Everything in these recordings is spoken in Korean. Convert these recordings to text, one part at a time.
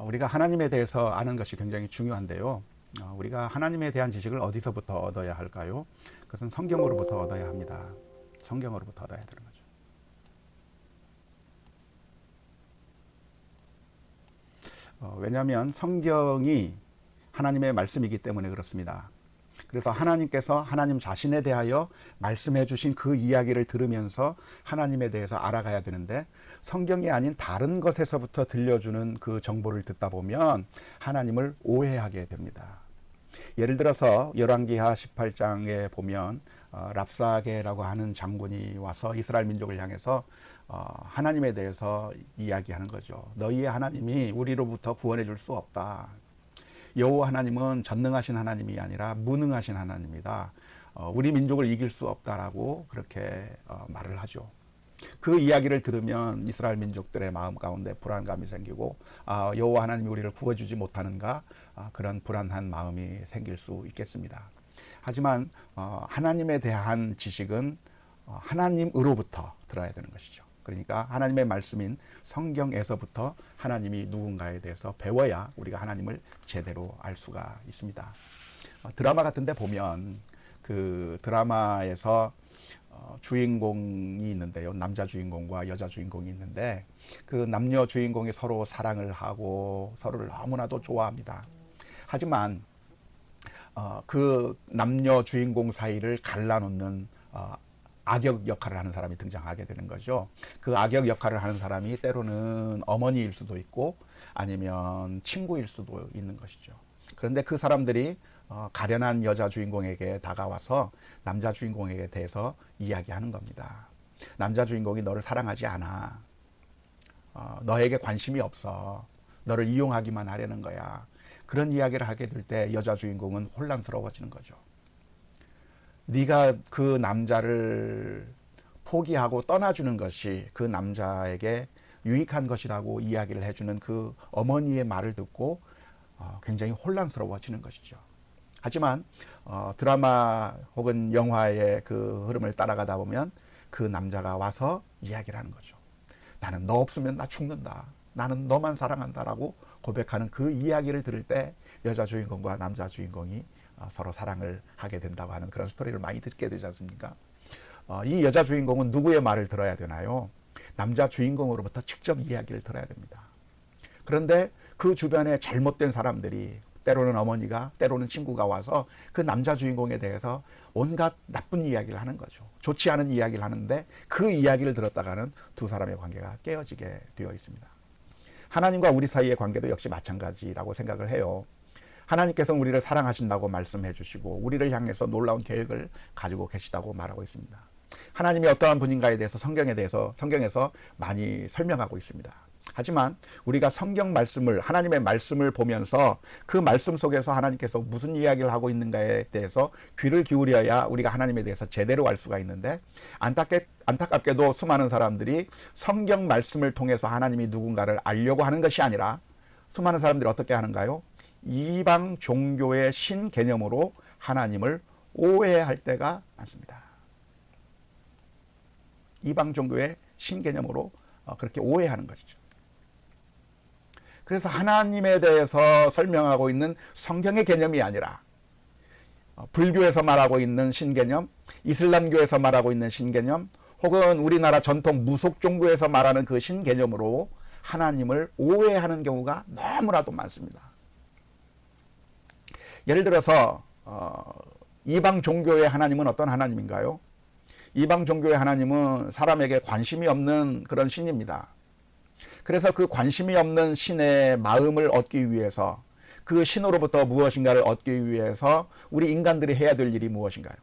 우리가 하나님에 대해서 아는 것이 굉장히 중요한데요. 우리가 하나님에 대한 지식을 어디서부터 얻어야 할까요? 그것은 성경으로부터 얻어야 합니다. 성경으로부터 얻어야 되는 거죠. 왜냐하면 성경이 하나님의 말씀이기 때문에 그렇습니다. 그래서 하나님께서 하나님 자신에 대하여 말씀해 주신 그 이야기를 들으면서 하나님에 대해서 알아가야 되는데, 성경이 아닌 다른 것에서부터 들려주는 그 정보를 듣다 보면 하나님을 오해하게 됩니다. 예를 들어서 열왕기하 18장에 보면 랍사게라고 하는 장군이 와서 이스라엘 민족을 향해서 하나님에 대해서 이야기하는 거죠. 너희의 하나님이 우리로부터 구원해 줄 수 없다. 여호와 하나님은 전능하신 하나님이 아니라 무능하신 하나님이다. 우리 민족을 이길 수 없다라고 그렇게 말을 하죠. 그 이야기를 들으면 이스라엘 민족들의 마음 가운데 불안감이 생기고, 여호와 하나님이 우리를 구해주지 못하는가, 그런 불안한 마음이 생길 수 있겠습니다. 하지만 하나님에 대한 지식은 하나님으로부터 들어야 되는 것이죠. 그러니까 하나님의 말씀인 성경에서부터 하나님이 누군가에 대해서 배워야 우리가 하나님을 제대로 알 수가 있습니다. 드라마 같은 데 보면 그 드라마에서 주인공이 있는데요. 남자 주인공과 여자 주인공이 있는데, 그 남녀 주인공이 서로 사랑을 하고 서로를 너무나도 좋아합니다. 하지만 그 남녀 주인공 사이를 갈라놓는 악역 역할을 하는 사람이 등장하게 되는 거죠. 그 악역 역할을 하는 사람이 때로는 어머니일 수도 있고 아니면 친구일 수도 있는 것이죠. 그런데 그 사람들이 가련한 여자 주인공에게 다가와서 남자 주인공에게 대해서 이야기하는 겁니다. 남자 주인공이 너를 사랑하지 않아. 너에게 관심이 없어. 너를 이용하기만 하려는 거야. 그런 이야기를 하게 될 때 여자 주인공은 혼란스러워지는 거죠. 네가 그 남자를 포기하고 떠나주는 것이 그 남자에게 유익한 것이라고 이야기를 해주는 그 어머니의 말을 듣고 굉장히 혼란스러워지는 것이죠. 하지만 드라마 혹은 영화의 그 흐름을 따라가다 보면 그 남자가 와서 이야기를 하는 거죠. 나는 너 없으면 나 죽는다. 나는 너만 사랑한다라고 고백하는 그 이야기를 들을 때 여자 주인공과 남자 주인공이 서로 사랑을 하게 된다고 하는 그런 스토리를 많이 듣게 되지 않습니까? 이 여자 주인공은 누구의 말을 들어야 되나요? 남자 주인공으로부터 직접 이야기를 들어야 됩니다. 그런데 그 주변에 잘못된 사람들이, 때로는 어머니가, 때로는 친구가 와서 그 남자 주인공에 대해서 온갖 나쁜 이야기를 하는 거죠. 좋지 않은 이야기를 하는데 그 이야기를 들었다가는 두 사람의 관계가 깨어지게 되어 있습니다. 하나님과 우리 사이의 관계도 역시 마찬가지라고 생각을 해요. 하나님께서는 우리를 사랑하신다고 말씀해 주시고 우리를 향해서 놀라운 계획을 가지고 계시다고 말하고 있습니다. 하나님이 어떠한 분인가에 대해서 성경에서 많이 설명하고 있습니다. 하지만 우리가 성경 말씀을, 하나님의 말씀을 보면서 그 말씀 속에서 하나님께서 무슨 이야기를 하고 있는가에 대해서 귀를 기울여야 우리가 하나님에 대해서 제대로 알 수가 있는데, 안타깝게도 수많은 사람들이 성경 말씀을 통해서 하나님이 누군가를 알려고 하는 것이 아니라, 수많은 사람들이 어떻게 하는가요? 이방 종교의 신 개념으로 하나님을 오해할 때가 많습니다. 이방 종교의 신 개념으로 그렇게 오해하는 것이죠. 그래서 하나님에 대해서 설명하고 있는 성경의 개념이 아니라 불교에서 말하고 있는 신개념, 이슬람교에서 말하고 있는 신개념, 혹은 우리나라 전통 무속 종교에서 말하는 그 신개념으로 하나님을 오해하는 경우가 너무나도 많습니다. 예를 들어서 이방 종교의 하나님은 어떤 하나님인가요? 이방 종교의 하나님은 사람에게 관심이 없는 그런 신입니다. 그래서 그 관심이 없는 신의 마음을 얻기 위해서, 그 신으로부터 무엇인가를 얻기 위해서 우리 인간들이 해야 될 일이 무엇인가요?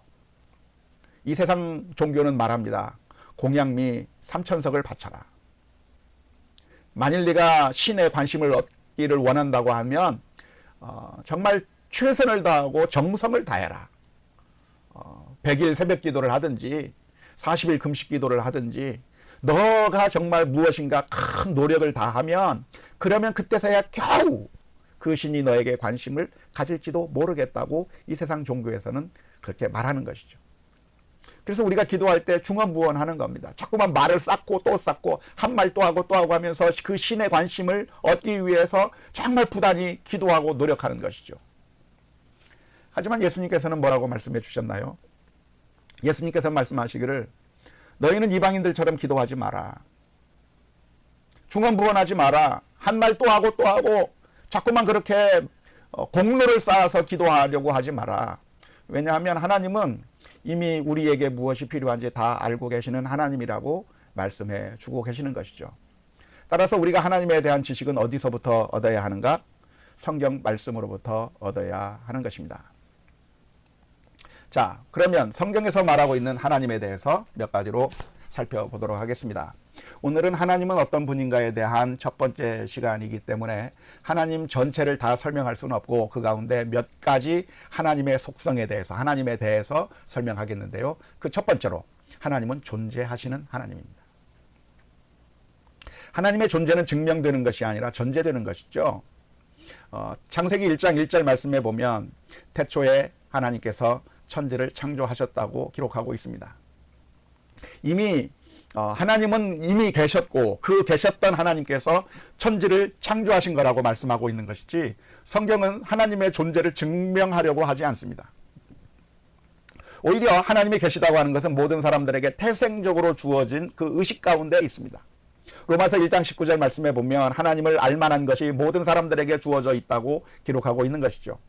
이 세상 종교는 말합니다. 공양미 3천석을 바쳐라. 만일 네가 신의 관심을 얻기를 원한다고 하면 정말 최선을 다하고 정성을 다해라. 100일 새벽 기도를 하든지 40일 금식 기도를 하든지, 너가 정말 무엇인가 큰 노력을 다하면, 그러면 그때서야 겨우 그 신이 너에게 관심을 가질지도 모르겠다고 이 세상 종교에서는 그렇게 말하는 것이죠. 그래서 우리가 기도할 때 중언부언하는 겁니다. 자꾸만 말을 쌓고 또 쌓고 한 말 또 하고 또 하고 하면서 그 신의 관심을 얻기 위해서 정말 부단히 기도하고 노력하는 것이죠. 하지만 예수님께서는 뭐라고 말씀해 주셨나요? 예수님께서 말씀하시기를 너희는 이방인들처럼 기도하지 마라. 중언부언하지 마라. 한 말 또 하고 또 하고 자꾸만 그렇게 공로를 쌓아서 기도하려고 하지 마라. 왜냐하면 하나님은 이미 우리에게 무엇이 필요한지 다 알고 계시는 하나님이라고 말씀해 주고 계시는 것이죠. 따라서 우리가 하나님에 대한 지식은 어디서부터 얻어야 하는가? 성경 말씀으로부터 얻어야 하는 것입니다. 자, 그러면 성경에서 말하고 있는 하나님에 대해서 몇 가지로 살펴보도록 하겠습니다. 오늘은 하나님은 어떤 분인가에 대한 첫 번째 시간이기 때문에 하나님 전체를 다 설명할 수는 없고 그 가운데 몇 가지 하나님의 속성에 대해서 하나님에 대해서 설명하겠는데요. 그 첫 번째로 하나님은 존재하시는 하나님입니다. 하나님의 존재는 증명되는 것이 아니라 전제되는 것이죠. 창세기 1장 1절 말씀에 보면 태초에 하나님께서 천지를 창조하셨다고 기록하고 있습니다. 이미 하나님은 이미 계셨고 그 계셨던 하나님께서 천지를 창조하신 거라고 말씀하고 있는 것이지 성경은 하나님의 존재를 증명하려고 하지 않습니다. 오히려 하나님이 계시다고 하는 것은 모든 사람들에게 태생적으로 주어진 그 의식 가운데 있습니다. 로마서 1장 19절 말씀에 보면 하나님을 알만한 것이 모든 사람들에게 주어져 있다고 기록하고 있는 것이죠.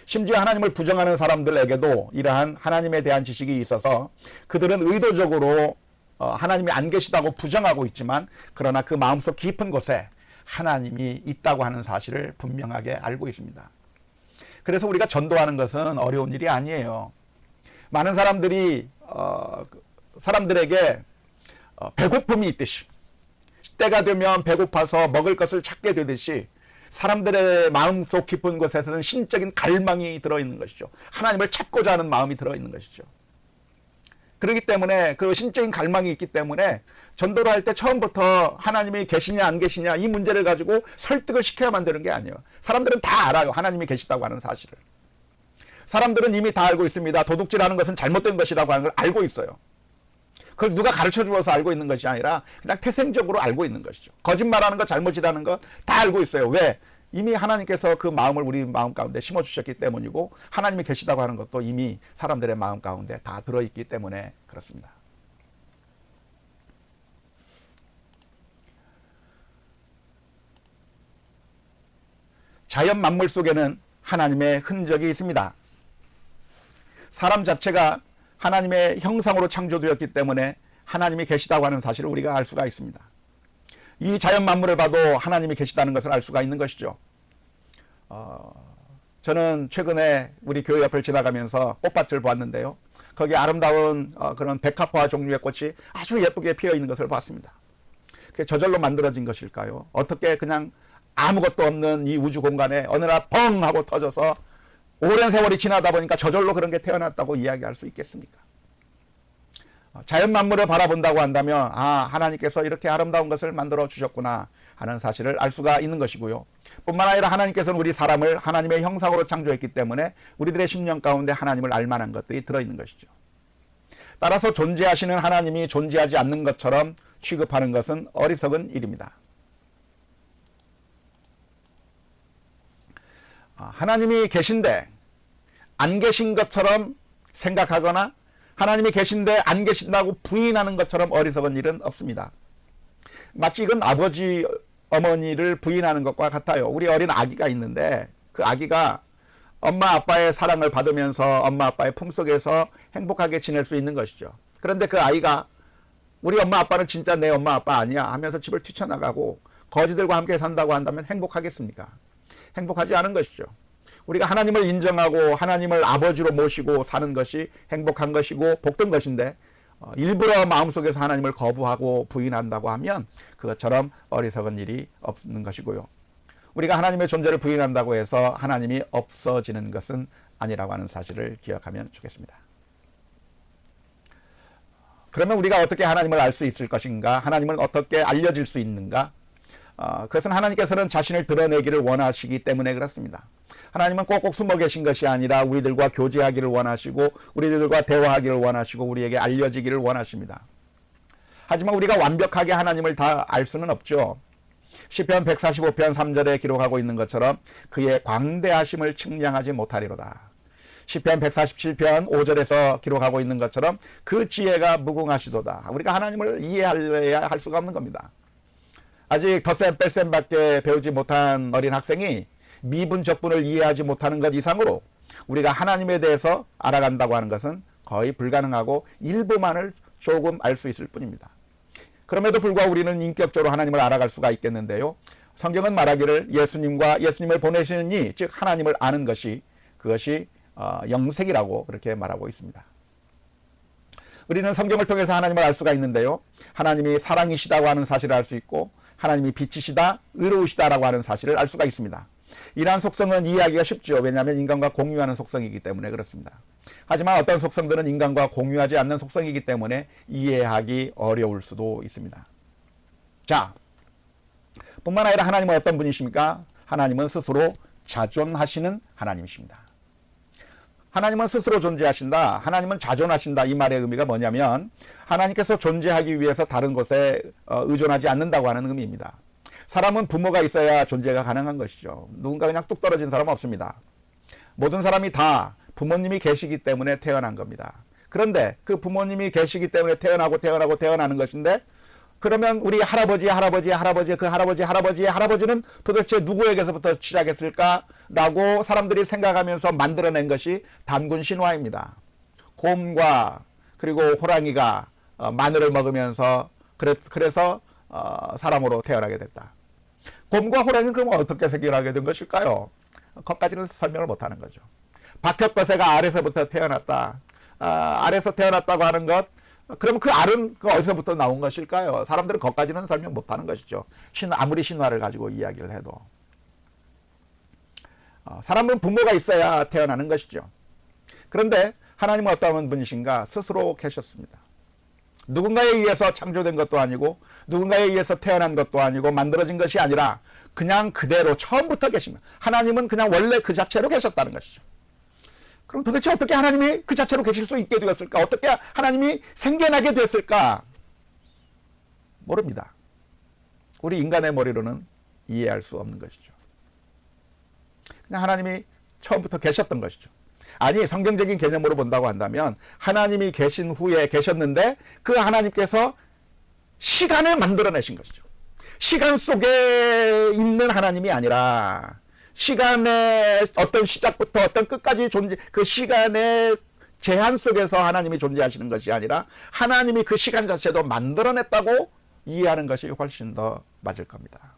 심지어 하나님을 부정하는 사람들에게도 이러한 하나님에 대한 지식이 있어서 그들은 의도적으로 하나님이 안 계시다고 부정하고 있지만 그러나 그 마음속 깊은 곳에 하나님이 있다고 하는 사실을 분명하게 알고 있습니다. 그래서 우리가 전도하는 것은 어려운 일이 아니에요. 많은 사람들이 사람들에게 배고픔이 있듯이 때가 되면 배고파서 먹을 것을 찾게 되듯이 사람들의 마음속 깊은 곳에서는 신적인 갈망이 들어있는 것이죠. 하나님을 찾고자 하는 마음이 들어있는 것이죠. 그렇기 때문에 그 신적인 갈망이 있기 때문에 전도를 할 때 처음부터 하나님이 계시냐 안 계시냐 이 문제를 가지고 설득을 시켜야만 되는 게 아니에요. 사람들은 다 알아요. 하나님이 계시다고 하는 사실을. 사람들은 이미 다 알고 있습니다. 도둑질하는 것은 잘못된 것이라고 하는 걸 알고 있어요. 그걸 누가 가르쳐 주어서 알고 있는 것이 아니라 그냥 태생적으로 알고 있는 것이죠. 거짓말하는 것, 잘못이라는 것 다 알고 있어요. 왜? 이미 하나님께서 그 마음을 우리 마음 가운데 심어주셨기 때문이고 하나님이 계시다고 하는 것도 이미 사람들의 마음 가운데 다 들어있기 때문에 그렇습니다. 자연 만물 속에는 하나님의 흔적이 있습니다. 사람 자체가 하나님의 형상으로 창조되었기 때문에 하나님이 계시다고 하는 사실을 우리가 알 수가 있습니다. 이 자연 만물을 봐도 하나님이 계시다는 것을 알 수가 있는 것이죠. 저는 최근에 우리 교회 옆을 지나가면서 꽃밭을 보았는데요. 거기 아름다운 그런 백합화 종류의 꽃이 아주 예쁘게 피어 있는 것을 봤습니다. 그게 저절로 만들어진 것일까요? 어떻게 그냥 아무것도 없는 이 우주 공간에 어느 날 뻥 하고 터져서 오랜 세월이 지나다 보니까 저절로 그런 게 태어났다고 이야기할 수 있겠습니까? 자연 만물을 바라본다고 한다면 하나님께서 이렇게 아름다운 것을 만들어 주셨구나 하는 사실을 알 수가 있는 것이고요. 뿐만 아니라 하나님께서는 우리 사람을 하나님의 형상으로 창조했기 때문에 우리들의 심령 가운데 하나님을 알만한 것들이 들어있는 것이죠. 따라서 존재하시는 하나님이 존재하지 않는 것처럼 취급하는 것은 어리석은 일입니다. 하나님이 계신데 안 계신 것처럼 생각하거나 하나님이 계신데 안 계신다고 부인하는 것처럼 어리석은 일은 없습니다. 마치 이건 아버지 어머니를 부인하는 것과 같아요. 우리 어린 아기가 있는데 그 아기가 엄마 아빠의 사랑을 받으면서 엄마 아빠의 품속에서 행복하게 지낼 수 있는 것이죠. 그런데 그 아이가 우리 엄마 아빠는 진짜 내 엄마 아빠 아니야 하면서 집을 뛰쳐나가고 거지들과 함께 산다고 한다면 행복하겠습니까? 행복하지 않은 것이죠. 우리가 하나님을 인정하고 하나님을 아버지로 모시고 사는 것이 행복한 것이고 복된 것인데 일부러 마음속에서 하나님을 거부하고 부인한다고 하면 그것처럼 어리석은 일이 없는 것이고요. 우리가 하나님의 존재를 부인한다고 해서 하나님이 없어지는 것은 아니라고 하는 사실을 기억하면 좋겠습니다. 그러면 우리가 어떻게 하나님을 알 수 있을 것인가? 하나님은 어떻게 알려질 수 있는가? 그것은 하나님께서는 자신을 드러내기를 원하시기 때문에 그렇습니다. 하나님은 꼭꼭 숨어 계신 것이 아니라 우리들과 교제하기를 원하시고 우리들과 대화하기를 원하시고 우리에게 알려지기를 원하십니다. 하지만 우리가 완벽하게 하나님을 다 알 수는 없죠. 시편 145편 3절에 기록하고 있는 것처럼 그의 광대하심을 측량하지 못하리로다. 시편 147편 5절에서 기록하고 있는 것처럼 그 지혜가 무궁하시도다. 우리가 하나님을 이해해야 할 수가 없는 겁니다. 아직 덧셈 뺄셈밖에 배우지 못한 어린 학생이 미분 적분을 이해하지 못하는 것 이상으로 우리가 하나님에 대해서 알아간다고 하는 것은 거의 불가능하고 일부만을 조금 알 수 있을 뿐입니다. 그럼에도 불구하고 우리는 인격적으로 하나님을 알아갈 수가 있겠는데요. 성경은 말하기를 예수님과 예수님을 보내시는 이, 즉 하나님을 아는 것이 그것이 영생이라고 그렇게 말하고 있습니다. 우리는 성경을 통해서 하나님을 알 수가 있는데요. 하나님이 사랑이시다고 하는 사실을 알 수 있고 하나님이 빛이시다, 의로우시다라고 하는 사실을 알 수가 있습니다. 이러한 속성은 이해하기가 쉽죠. 왜냐하면 인간과 공유하는 속성이기 때문에 그렇습니다. 하지만 어떤 속성들은 인간과 공유하지 않는 속성이기 때문에 이해하기 어려울 수도 있습니다. 자, 뿐만 아니라 하나님은 어떤 분이십니까? 하나님은 스스로 자존하시는 하나님이십니다. 하나님은 스스로 존재하신다. 하나님은 자존하신다. 이 말의 의미가 뭐냐면 하나님께서 존재하기 위해서 다른 것에 의존하지 않는다고 하는 의미입니다. 사람은 부모가 있어야 존재가 가능한 것이죠. 누군가 그냥 뚝 떨어진 사람은 없습니다. 모든 사람이 다 부모님이 계시기 때문에 태어난 겁니다. 그런데 그 부모님이 계시기 때문에 태어나는 것인데 그러면 우리 할아버지의 할아버지는 도대체 누구에게서부터 시작했을까라고 사람들이 생각하면서 만들어낸 것이 단군 신화입니다. 곰과 그리고 호랑이가 마늘을 먹으면서 그래서 사람으로 태어나게 됐다. 곰과 호랑이는 그럼 어떻게 생겨나게 된 것일까요? 그것까지는 설명을 못하는 거죠. 박혁거새가 알에서부터 태어났다. 알에서 태어났다고 하는 것, 그럼 그 알은 어디서부터 나온 것일까요? 사람들은 그것까지는 설명 못하는 것이죠. 아무리 신화를 가지고 이야기를 해도. 사람은 부모가 있어야 태어나는 것이죠. 그런데 하나님은 어떤 분이신가? 스스로 계셨습니다. 누군가에 의해서 창조된 것도 아니고 누군가에 의해서 태어난 것도 아니고 만들어진 것이 아니라 그냥 그대로 처음부터 계십니다. 하나님은 그냥 원래 그 자체로 계셨다는 것이죠. 그럼 도대체 어떻게 하나님이 그 자체로 계실 수 있게 되었을까? 어떻게 하나님이 생겨나게 됐을까? 모릅니다. 우리 인간의 머리로는 이해할 수 없는 것이죠. 그냥 하나님이 처음부터 계셨던 것이죠. 아니, 성경적인 개념으로 본다고 한다면 하나님이 계신 후에 계셨는데 그 하나님께서 시간을 만들어내신 것이죠. 시간 속에 있는 하나님이 아니라 시간의 어떤 시작부터 어떤 끝까지 그 시간의 제한 속에서 하나님이 존재하시는 것이 아니라 하나님이 그 시간 자체도 만들어냈다고 이해하는 것이 훨씬 더 맞을 겁니다.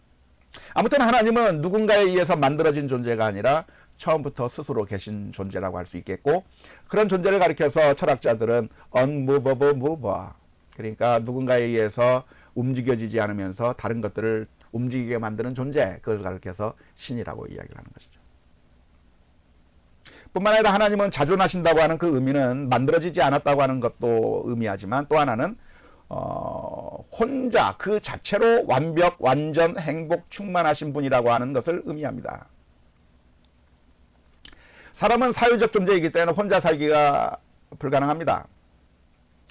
아무튼 하나님은 누군가에 의해서 만들어진 존재가 아니라 처음부터 스스로 계신 존재라고 할 수 있겠고, 그런 존재를 가리켜서 철학자들은 unmovable mover, 그러니까 누군가에 의해서 움직여지지 않으면서 다른 것들을 움직이게 만드는 존재, 그걸 가리켜서 신이라고 이야기를 하는 것이죠. 뿐만 아니라 하나님은 자존하신다고 하는 그 의미는 만들어지지 않았다고 하는 것도 의미하지만 또 하나는 혼자 그 자체로 완벽, 완전, 행복, 충만하신 분이라고 하는 것을 의미합니다. 사람은 사회적 존재이기 때문에 혼자 살기가 불가능합니다.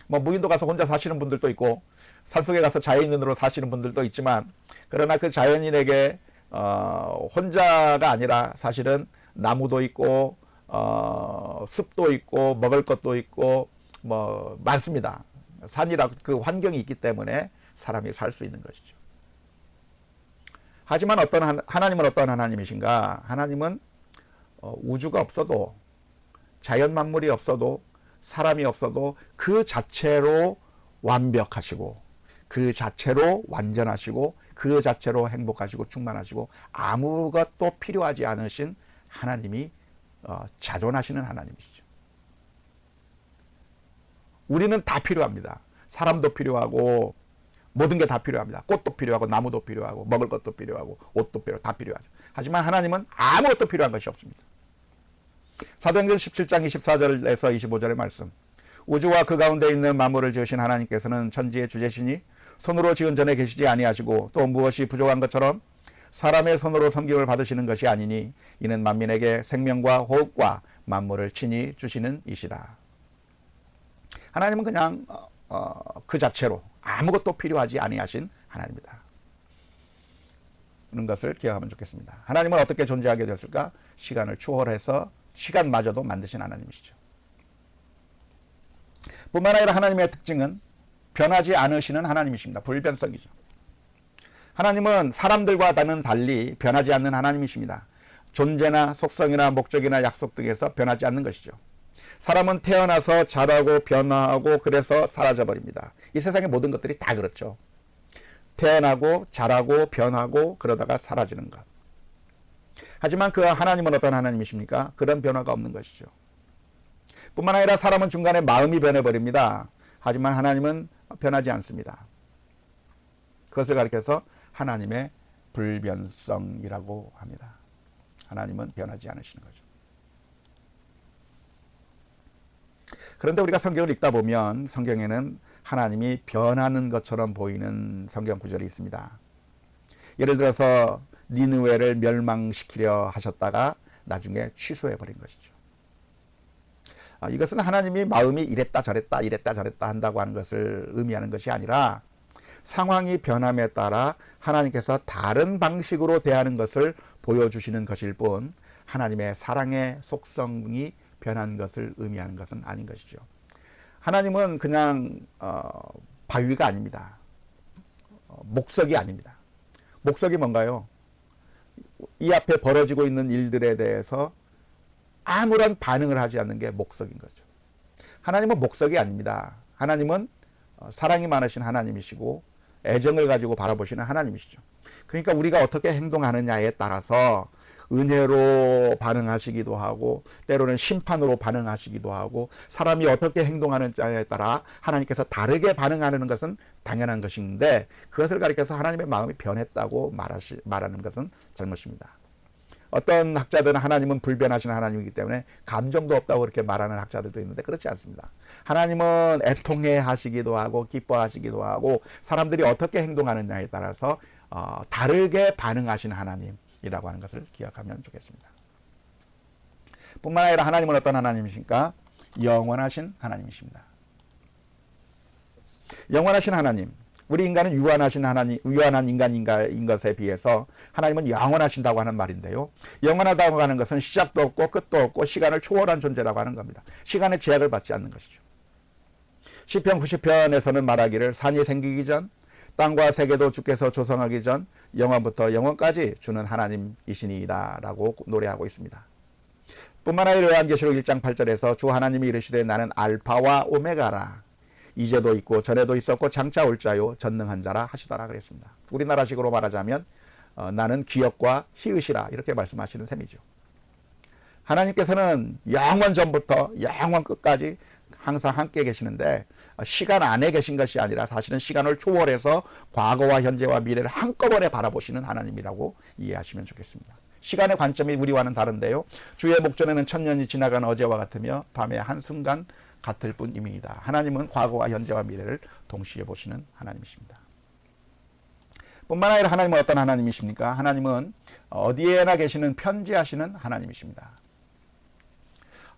무인도 가서 혼자 사시는 분들도 있고 산속에 가서 자연인으로 사시는 분들도 있지만, 그러나 그 자연인에게 혼자가 아니라 사실은 나무도 있고 숲도 있고 먹을 것도 있고 많습니다. 산이라 그 환경이 있기 때문에 사람이 살 수 있는 것이죠. 하지만 하나님은 어떤 하나님이신가? 하나님은 우주가 없어도, 자연 만물이 없어도, 사람이 없어도 그 자체로 완벽하시고 그 자체로 완전하시고 그 자체로 행복하시고 충만하시고 아무것도 필요하지 않으신 하나님이 자존하시는 하나님이시죠. 우리는 다 필요합니다. 사람도 필요하고 모든 게 다 필요합니다. 꽃도 필요하고 나무도 필요하고 먹을 것도 필요하고 옷도 필요하고 다 필요하죠. 하지만 하나님은 아무것도 필요한 것이 없습니다. 사도행전 17장 24절에서 25절의 말씀, 우주와 그 가운데 있는 만물을 지으신 하나님께서는 천지의 주제시니 손으로 지은 전에 계시지 아니하시고 또 무엇이 부족한 것처럼 사람의 손으로 섬김을 받으시는 것이 아니니 이는 만민에게 생명과 호흡과 만물을 친히 주시는 이시라. 하나님은 그냥 그 자체로 아무것도 필요하지 아니하신 하나님이다. 그런 것을 기억하면 좋겠습니다. 하나님은 어떻게 존재하게 되었을까? 시간을 초월해서 시간마저도 만드신 하나님이시죠. 뿐만 아니라 하나님의 특징은 변하지 않으시는 하나님이십니다. 불변성이죠. 하나님은 사람들과는 달리 변하지 않는 하나님이십니다. 존재나 속성이나 목적이나 약속 등에서 변하지 않는 것이죠. 사람은 태어나서 자라고 변화하고 그래서 사라져버립니다. 이 세상의 모든 것들이 다 그렇죠. 태어나고 자라고 변하고 그러다가 사라지는 것. 하지만 그 하나님은 어떤 하나님이십니까? 그런 변화가 없는 것이죠. 뿐만 아니라 사람은 중간에 마음이 변해버립니다. 하지만 하나님은 변하지 않습니다. 그것을 가리켜서 하나님의 불변성이라고 합니다. 하나님은 변하지 않으시는 거죠. 그런데 우리가 성경을 읽다 보면 성경에는 하나님이 변하는 것처럼 보이는 성경 구절이 있습니다. 예를 들어서 니느웨를 멸망시키려 하셨다가 나중에 취소해버린 것이죠. 이것은 하나님이 마음이 이랬다 저랬다 한다고 하는 것을 의미하는 것이 아니라 상황이 변함에 따라 하나님께서 다른 방식으로 대하는 것을 보여주시는 것일 뿐 하나님의 사랑의 속성이 변한 것을 의미하는 것은 아닌 것이죠. 하나님은 그냥 바위가 아닙니다. 목석이 아닙니다. 목석이 뭔가요? 이 앞에 벌어지고 있는 일들에 대해서 아무런 반응을 하지 않는 게 목석인 거죠. 하나님은 목석이 아닙니다. 하나님은 사랑이 많으신 하나님이시고 애정을 가지고 바라보시는 하나님이시죠. 그러니까 우리가 어떻게 행동하느냐에 따라서 은혜로 반응하시기도 하고 때로는 심판으로 반응하시기도 하고 사람이 어떻게 행동하느냐에 따라 하나님께서 다르게 반응하는 것은 당연한 것인데 그것을 가리켜서 하나님의 마음이 변했다고 말하는 것은 잘못입니다. 어떤 학자들은 하나님은 불변하신 하나님이기 때문에 감정도 없다고 그렇게 말하는 학자들도 있는데 그렇지 않습니다. 하나님은 애통해 하시기도 하고 기뻐하시기도 하고 사람들이 어떻게 행동하느냐에 따라서 다르게 반응하시는 하나님이라고 하는 것을 기억하면 좋겠습니다. 뿐만 아니라 하나님은 어떤 하나님이십니까? 영원하신 하나님이십니다. 영원하신 하나님. 우리 인간은 유한한 인간인 것에 비해서 하나님은 영원하신다고 하는 말인데요. 영원하다고 하는 것은 시작도 없고 끝도 없고 시간을 초월한 존재라고 하는 겁니다. 시간의 제약을 받지 않는 것이죠. 시편 90편에서는 말하기를 산이 생기기 전 땅과 세계도 주께서 조성하기 전 영원부터 영원까지 주는 하나님이시니이다 라고 노래하고 있습니다. 뿐만 아니라 요한계시록 1장 8절에서 주 하나님이 이르시되 나는 알파와 오메가라 이제도 있고 전에도 있었고 장차 올 자요 전능한 자라 하시더라 그랬습니다. 우리나라식으로 말하자면 나는 기업과 희읒이라 이렇게 말씀하시는 셈이죠. 하나님께서는 영원 전부터 영원 끝까지 항상 함께 계시는데 시간 안에 계신 것이 아니라 사실은 시간을 초월해서 과거와 현재와 미래를 한꺼번에 바라보시는 하나님이라고 이해하시면 좋겠습니다. 시간의 관점이 우리와는 다른데요. 주의 목전에는 천년이 지나간 어제와 같으며 밤의 한순간 같을 뿐입니다. 하나님은 과거와 현재와 미래를 동시에 보시는 하나님이십니다. 뿐만 아니라 하나님은 어떤 하나님이십니까? 하나님은 어디에나 계시는 편지하시는 하나님이십니다.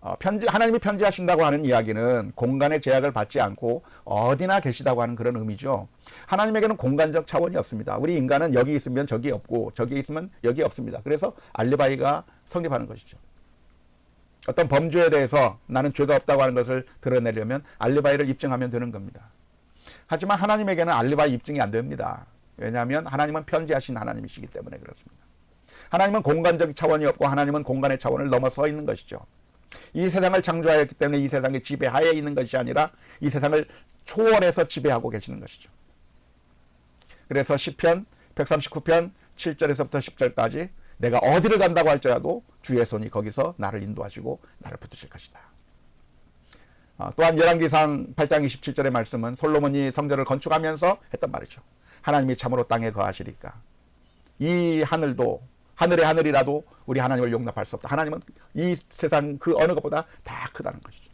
하나님이 편지하신다고 하는 이야기는 공간의 제약을 받지 않고 어디나 계시다고 하는 그런 의미죠. 하나님에게는 공간적 차원이 없습니다. 우리 인간은 여기 있으면 저기 없고 저기 있으면 여기 없습니다. 그래서 알리바이가 성립하는 것이죠. 어떤 범죄에 대해서 나는 죄가 없다고 하는 것을 드러내려면 알리바이를 입증하면 되는 겁니다. 하지만 하나님에게는 알리바이 입증이 안 됩니다. 왜냐하면 하나님은 편지하신 하나님이시기 때문에 그렇습니다. 하나님은 공간적 차원이 없고 하나님은 공간의 차원을 넘어서 있는 것이죠. 이 세상을 창조하였기 때문에 이 세상의 지배하에 있는 것이 아니라 이 세상을 초월해서 지배하고 계시는 것이죠. 그래서 시편 139편 7절에서부터 10절까지 내가 어디를 간다고 할지라도 주의 손이 거기서 나를 인도하시고 나를 붙드실 것이다. 또한 열왕기상 8장 27절의 말씀은 솔로몬이 성전을 건축하면서 했던 말이죠. 하나님이 참으로 땅에 거하시리까. 이 하늘도 하늘의 하늘이라도 우리 하나님을 용납할 수 없다. 하나님은 이 세상 그 어느 것보다 다 크다는 것이죠.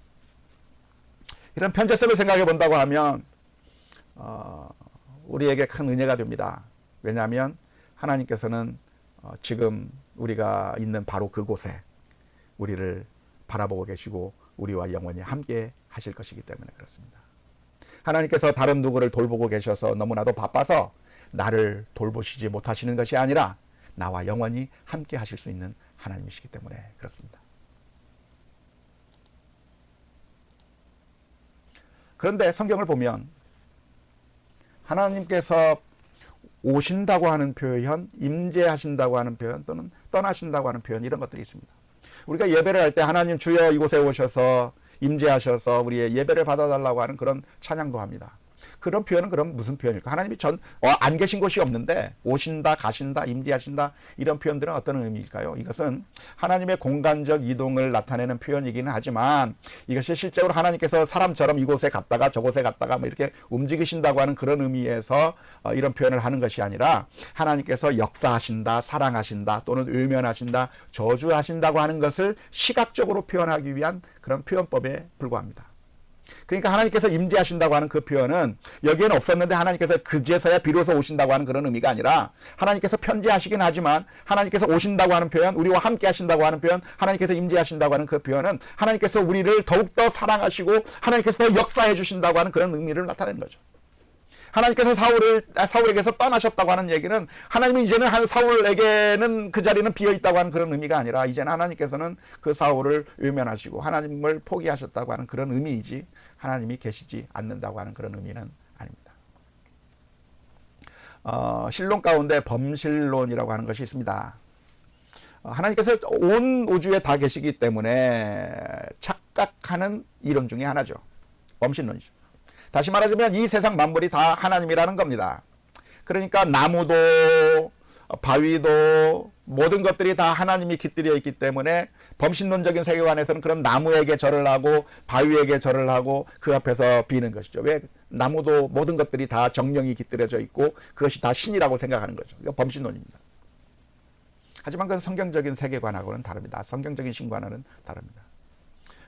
이런 편재성을 생각해 본다고 하면 우리에게 큰 은혜가 됩니다. 왜냐하면 하나님께서는 지금 우리가 있는 바로 그곳에 우리를 바라보고 계시고 우리와 영원히 함께 하실 것이기 때문에 그렇습니다. 하나님께서 다른 누구를 돌보고 계셔서 너무나도 바빠서 나를 돌보시지 못하시는 것이 아니라 나와 영원히 함께 하실 수 있는 하나님이시기 때문에 그렇습니다. 그런데 성경을 보면 하나님께서 오신다고 하는 표현, 임재하신다고 하는 표현, 또는 떠나신다고 하는 표현, 이런 것들이 있습니다. 우리가 예배를 할 때 하나님 주여 이곳에 오셔서 임재하셔서 우리의 예배를 받아달라고 하는 그런 찬양도 합니다. 그런 표현은 그럼 무슨 표현일까? 하나님이 안 계신 곳이 없는데 오신다, 가신다, 임재하신다, 이런 표현들은 어떤 의미일까요? 이것은 하나님의 공간적 이동을 나타내는 표현이기는 하지만 이것이 실제로 하나님께서 사람처럼 이곳에 갔다가 저곳에 갔다가 뭐 이렇게 움직이신다고 하는 그런 의미에서 이런 표현을 하는 것이 아니라 하나님께서 역사하신다, 사랑하신다, 또는 외면하신다, 저주하신다고 하는 것을 시각적으로 표현하기 위한 그런 표현법에 불과합니다. 그러니까 하나님께서 임재하신다고 하는 그 표현은 여기에는 없었는데 하나님께서 그제서야 비로소 오신다고 하는 그런 의미가 아니라 하나님께서 편재하시긴 하지만 하나님께서 오신다고 하는 표현, 우리와 함께 하신다고 하는 표현, 하나님께서 임재하신다고 하는 그 표현은 하나님께서 우리를 더욱더 사랑하시고 하나님께서 더 역사해 주신다고 하는 그런 의미를 나타내는 거죠. 하나님께서 사울에게서 떠나셨다고 하는 얘기는 하나님은 이제는 사울에게는 그 자리는 비어있다고 하는 그런 의미가 아니라 이제는 하나님께서는 그 사울을 외면하시고 하나님을 포기하셨다고 하는 그런 의미이지 하나님이 계시지 않는다고 하는 그런 의미는 아닙니다. 신론 가운데 범신론이라고 하는 것이 있습니다. 하나님께서 온 우주에 다 계시기 때문에 착각하는 이론 중에 하나죠. 범신론이죠. 다시 말하자면 이 세상 만물이 다 하나님이라는 겁니다. 그러니까 나무도 바위도 모든 것들이 다 하나님이 깃들여 있기 때문에 범신론적인 세계관에서는 그런 나무에게 절을 하고 바위에게 절을 하고 그 앞에서 비는 것이죠. 왜? 나무도 모든 것들이 다 정령이 깃들여져 있고 그것이 다 신이라고 생각하는 거죠. 이거 범신론입니다. 하지만 그건 성경적인 세계관하고는 다릅니다. 성경적인 신관과는 다릅니다.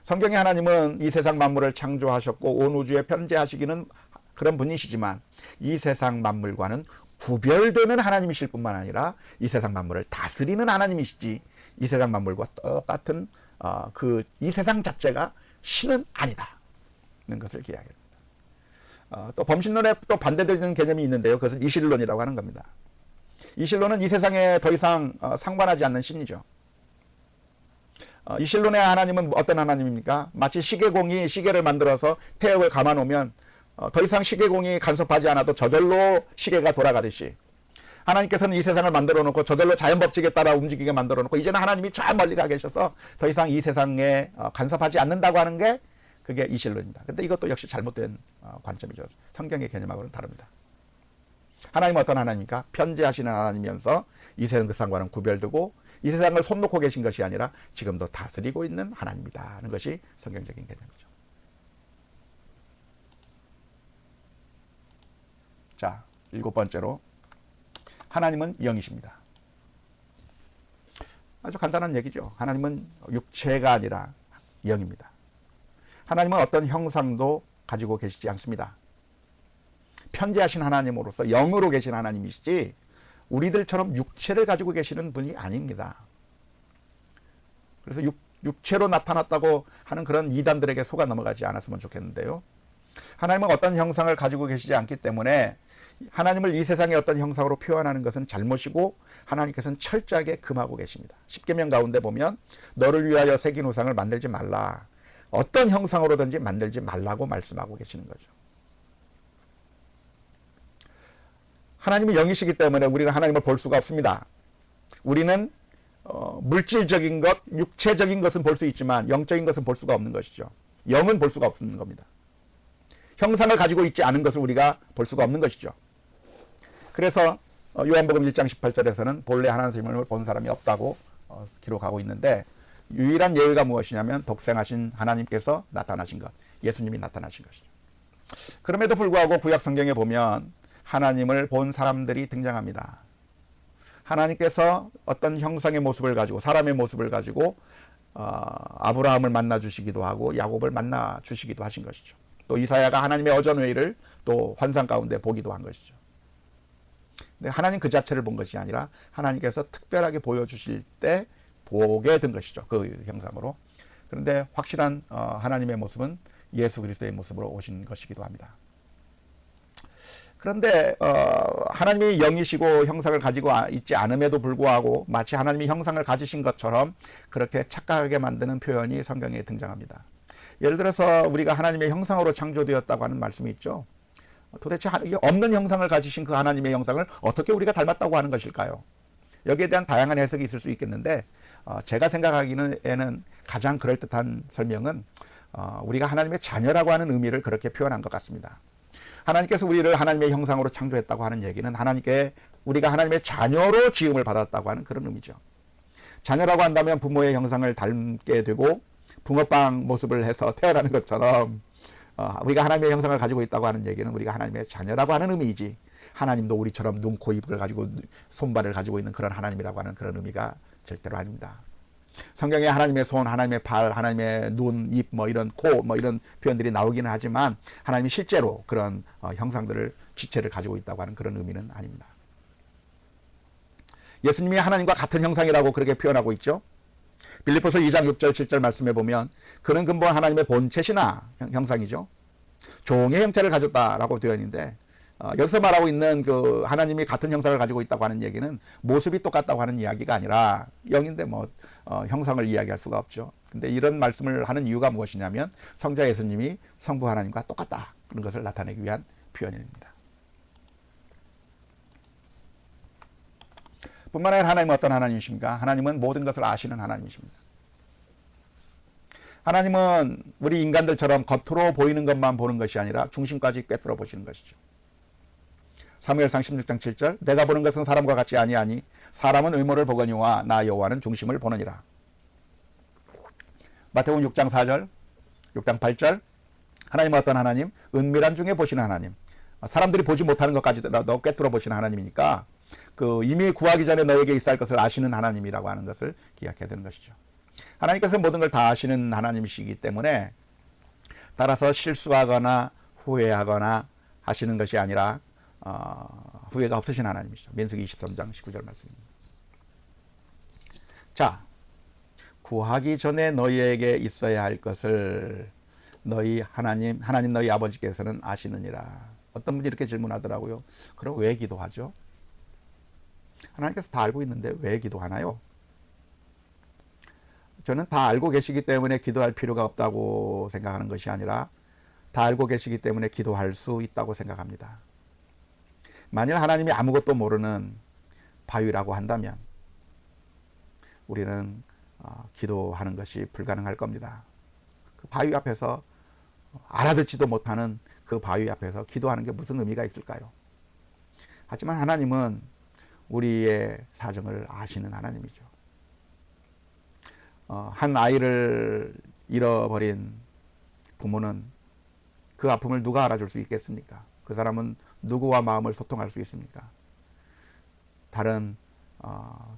성경의 하나님은 이 세상 만물을 창조하셨고 온 우주에 편재하시기는 그런 분이시지만 이 세상 만물과는 구별되는 하나님이실 뿐만 아니라 이 세상 만물을 다스리는 하나님이시지 이 세상 만물과 똑같은 이 세상 자체가 신은 아니다는 것을 기억해야 됩니다. 또 범신론에 또 반대되는 개념이 있는데요. 그것은 이실론이라고 하는 겁니다. 이실론은 이 세상에 더 이상 상관하지 않는 신이죠. 이실론의 하나님은 어떤 하나님입니까? 마치 시계공이 시계를 만들어서 태엽을 감아놓으면 더 이상 시계공이 간섭하지 않아도 저절로 시계가 돌아가듯이 하나님께서는 이 세상을 만들어 놓고 저절로 자연법칙에 따라 움직이게 만들어 놓고 이제는 하나님이 저 멀리 가 계셔서 더 이상 이 세상에 간섭하지 않는다고 하는 게 그게 이실론입니다. 근데 이것도 역시 잘못된 관점이죠. 성경의 개념하고는 다릅니다. 하나님은 어떤 하나님입니까? 편재하시는 하나님이면서 이 세상과는 구별되고 이 세상을 손 놓고 계신 것이 아니라 지금도 다스리고 있는 하나님이다 하는 것이 성경적인 개념이죠. 자, 7번째로 하나님은 영이십니다. 아주 간단한 얘기죠. 하나님은 육체가 아니라 영입니다. 하나님은 어떤 형상도 가지고 계시지 않습니다. 편재하신 하나님으로서 영으로 계신 하나님이시지 우리들처럼 육체를 가지고 계시는 분이 아닙니다. 그래서 육체로 나타났다고 하는 그런 이단들에게 속아 넘어가지 않았으면 좋겠는데요. 하나님은 어떤 형상을 가지고 계시지 않기 때문에 하나님을 이 세상의 어떤 형상으로 표현하는 것은 잘못이고 하나님께서는 철저하게 금하고 계십니다. 십계명 가운데 보면 너를 위하여 새긴 우상을 만들지 말라. 어떤 형상으로든지 만들지 말라고 말씀하고 계시는 거죠. 하나님은 영이시기 때문에 우리는 하나님을 볼 수가 없습니다. 우리는 물질적인 것, 육체적인 것은 볼 수 있지만 영적인 것은 볼 수가 없는 것이죠. 영은 볼 수가 없는 겁니다. 형상을 가지고 있지 않은 것을 우리가 볼 수가 없는 것이죠. 그래서 요한복음 1장 18절에서는 본래 하나님을 본 사람이 없다고 기록하고 있는데 유일한 예외가 무엇이냐면 독생하신 하나님께서 나타나신 것, 예수님이 나타나신 것이죠. 그럼에도 불구하고 구약 성경에 보면 하나님을 본 사람들이 등장합니다. 하나님께서 어떤 형상의 모습을 가지고 사람의 모습을 가지고 아브라함을 만나 주시기도 하고 야곱을 만나 주시기도 하신 것이죠. 또 이사야가 하나님의 어전회의를 또 환상 가운데 보기도 한 것이죠. 근데 하나님 그 자체를 본 것이 아니라 하나님께서 특별하게 보여주실 때 보게 된 것이죠. 그 형상으로. 그런데 확실한 하나님의 모습은 예수 그리스도의 모습으로 오신 것이기도 합니다. 그런데 하나님이 영이시고 형상을 가지고 있지 않음에도 불구하고 마치 하나님이 형상을 가지신 것처럼 그렇게 착각하게 만드는 표현이 성경에 등장합니다. 예를 들어서 우리가 하나님의 형상으로 창조되었다고 하는 말씀이 있죠. 도대체 없는 형상을 가지신 그 하나님의 형상을 어떻게 우리가 닮았다고 하는 것일까요? 여기에 대한 다양한 해석이 있을 수 있겠는데 제가 생각하기에는 가장 그럴듯한 설명은 우리가 하나님의 자녀라고 하는 의미를 그렇게 표현한 것 같습니다. 하나님께서 우리를 하나님의 형상으로 창조했다고 하는 얘기는 우리가 하나님의 자녀로 지음을 받았다고 하는 그런 의미죠. 자녀라고 한다면 부모의 형상을 닮게 되고 붕어빵 모습을 해서 태어나는 것처럼 우리가 하나님의 형상을 가지고 있다고 하는 얘기는 우리가 하나님의 자녀라고 하는 의미이지, 하나님도 우리처럼 눈, 코, 입을 가지고 손발을 가지고 있는 그런 하나님이라고 하는 그런 의미가 절대로 아닙니다. 성경에 하나님의 손, 하나님의 발, 하나님의 눈, 입, 이런 코, 이런 표현들이 나오기는 하지만 하나님이 실제로 그런 형상들을, 지체를 가지고 있다고 하는 그런 의미는 아닙니다. 예수님이 하나님과 같은 형상이라고 그렇게 표현하고 있죠. 빌립보서 2장 6절 7절 말씀에 보면 그는 근본 하나님의 본체시나 형상이죠. 종의 형체를 가졌다라고 되어 있는데 여기서 말하고 있는 그 하나님이 같은 형상을 가지고 있다고 하는 얘기는 모습이 똑같다고 하는 이야기가 아니라 영인데 형상을 이야기할 수가 없죠. 근데 이런 말씀을 하는 이유가 무엇이냐면 성자 예수님이 성부 하나님과 똑같다, 그런 것을 나타내기 위한 표현입니다. 뿐만 아니라 하나님은 어떤 하나님이십니까? 하나님은 모든 것을 아시는 하나님이십니다. 하나님은 우리 인간들처럼 겉으로 보이는 것만 보는 것이 아니라 중심까지 꿰뚫어 보시는 것이죠. 사무엘상 16장 7절 내가 보는 것은 사람과 같지 아니하니 사람은 의모를 보거니와 나 여호와는 중심을 보느니라. 마태복음 6장 4절 6장 8절 하나님은 어떤 하나님? 은밀한 중에 보시는 하나님. 사람들이 보지 못하는 것까지도 꿰뚫어 보시는 하나님이니까 이미 구하기 전에 너에게 있어야 할 것을 아시는 하나님이라고 하는 것을 기억해야 되는 것이죠. 하나님께서 모든 걸 다 아시는 하나님이시기 때문에 따라서 실수하거나 후회하거나 하시는 것이 아니라 후회가 없으신 하나님이시죠. 민수기 23장 19절 말씀입니다. 자, 구하기 전에 너희에게 있어야 할 것을 하나님 너희 아버지께서는 아시느니라. 어떤 분이 이렇게 질문하더라고요. 그럼 왜 기도하죠? 하나님께서 다 알고 있는데 왜 기도하나요? 저는 다 알고 계시기 때문에 기도할 필요가 없다고 생각하는 것이 아니라 다 알고 계시기 때문에 기도할 수 있다고 생각합니다. 만일 하나님이 아무것도 모르는 바위라고 한다면 우리는 기도하는 것이 불가능할 겁니다. 그 바위 앞에서 알아듣지도 못하는 그 바위 앞에서 기도하는 게 무슨 의미가 있을까요? 하지만 하나님은 우리의 사정을 아시는 하나님이죠. 한 아이를 잃어버린 부모는 그 아픔을 누가 알아줄 수 있겠습니까? 그 사람은 누구와 마음을 소통할 수 있습니까? 다른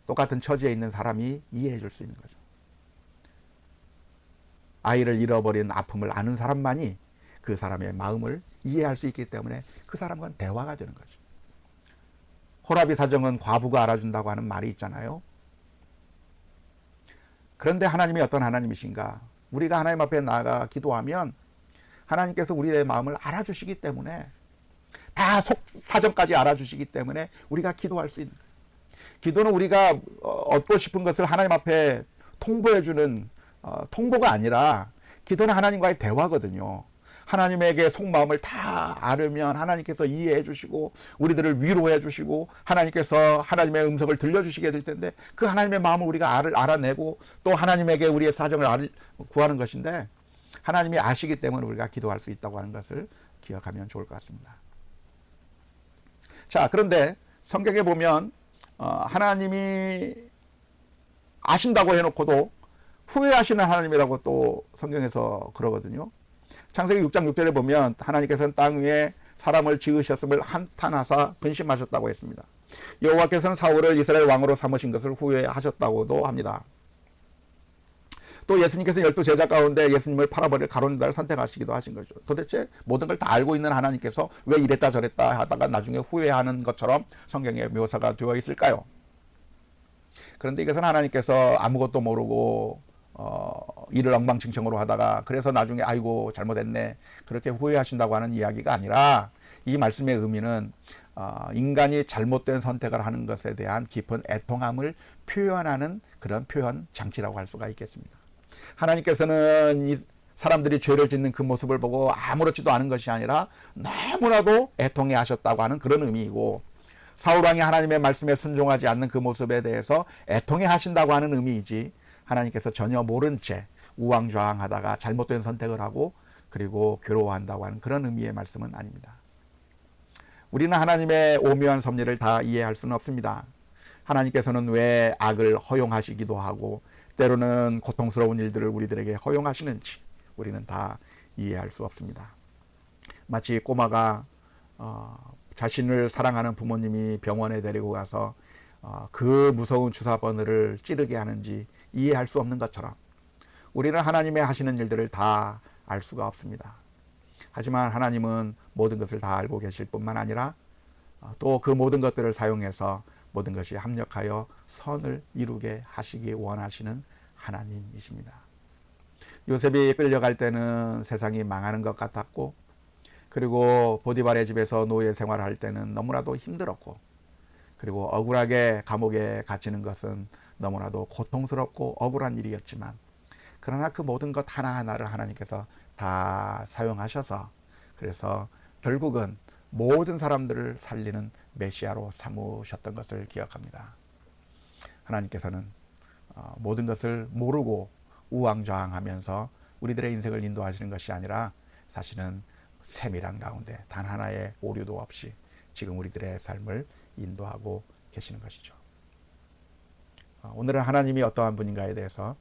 똑같은 처지에 있는 사람이 이해해 줄 수 있는 거죠. 아이를 잃어버린 아픔을 아는 사람만이 그 사람의 마음을 이해할 수 있기 때문에 그 사람과는 대화가 되는 거죠. 호라비 사정은 과부가 알아준다고 하는 말이 있잖아요. 그런데 하나님이 어떤 하나님이신가? 우리가 하나님 앞에 나아가 기도하면 하나님께서 우리의 마음을 알아주시기 때문에 다 속 사정까지 알아주시기 때문에 우리가 기도할 수 있는 거예요. 기도는 우리가 얻고 싶은 것을 하나님 앞에 통보해주는 통보가 아니라 기도는 하나님과의 대화거든요. 하나님에게 속마음을 다 알으면 하나님께서 이해해 주시고 우리들을 위로해 주시고 하나님께서 하나님의 음성을 들려주시게 될 텐데 그 하나님의 마음을 우리가 알아내고 또 하나님에게 우리의 사정을 구하는 것인데 하나님이 아시기 때문에 우리가 기도할 수 있다고 하는 것을 기억하면 좋을 것 같습니다. 자, 그런데 성경에 보면 하나님이 아신다고 해놓고도 후회하시는 하나님이라고 또 성경에서 그러거든요. 창세기 6장 6절에 보면 하나님께서는 땅 위에 사람을 지으셨음을 한탄하사 근심하셨다고 했습니다. 여호와께서는 사울을 이스라엘 왕으로 삼으신 것을 후회하셨다고도 합니다. 또 예수님께서 12제자 가운데 예수님을 팔아버릴 가룟 유다를 선택하시기도 하신 거죠. 도대체 모든 걸 다 알고 있는 하나님께서 왜 이랬다 저랬다 하다가 나중에 후회하는 것처럼 성경에 묘사가 되어 있을까요? 그런데 이것은 하나님께서 아무것도 모르고 일을 엉망진창으로 하다가 그래서 나중에 아이고 잘못했네 그렇게 후회하신다고 하는 이야기가 아니라, 이 말씀의 의미는 인간이 잘못된 선택을 하는 것에 대한 깊은 애통함을 표현하는 그런 표현 장치라고 할 수가 있겠습니다. 하나님께서는 이 사람들이 죄를 짓는 그 모습을 보고 아무렇지도 않은 것이 아니라 너무나도 애통해 하셨다고 하는 그런 의미이고, 사울왕이 하나님의 말씀에 순종하지 않는 그 모습에 대해서 애통해 하신다고 하는 의미이지, 하나님께서 전혀 모른 채 우왕좌왕하다가 잘못된 선택을 하고 그리고 괴로워한다고 하는 그런 의미의 말씀은 아닙니다. 우리는 하나님의 오묘한 섭리를 다 이해할 수는 없습니다. 하나님께서는 왜 악을 허용하시기도 하고 때로는 고통스러운 일들을 우리들에게 허용하시는지 우리는 다 이해할 수 없습니다. 마치 꼬마가 자신을 사랑하는 부모님이 병원에 데리고 가서 그 무서운 주사 바늘을 찌르게 하는지 이해할 수 없는 것처럼 우리는 하나님의 하시는 일들을 다 알 수가 없습니다. 하지만 하나님은 모든 것을 다 알고 계실 뿐만 아니라 또 그 모든 것들을 사용해서 모든 것이 합력하여 선을 이루게 하시기 원하시는 하나님이십니다. 요셉이 끌려갈 때는 세상이 망하는 것 같았고, 그리고 보디발의 집에서 노예 생활할 때는 너무나도 힘들었고, 그리고 억울하게 감옥에 갇히는 것은 너무나도 고통스럽고 억울한 일이었지만, 그러나 그 모든 것 하나하나를 하나님께서 다 사용하셔서 그래서 결국은 모든 사람들을 살리는 메시아로 삼으셨던 것을 기억합니다. 하나님께서는 모든 것을 모르고 우왕좌왕하면서 우리들의 인생을 인도하시는 것이 아니라 사실은 세밀한 가운데 단 하나의 오류도 없이 지금 우리들의 삶을 인도하고 계시는 것이죠. 오늘은 하나님이 어떠한 분인가에 대해서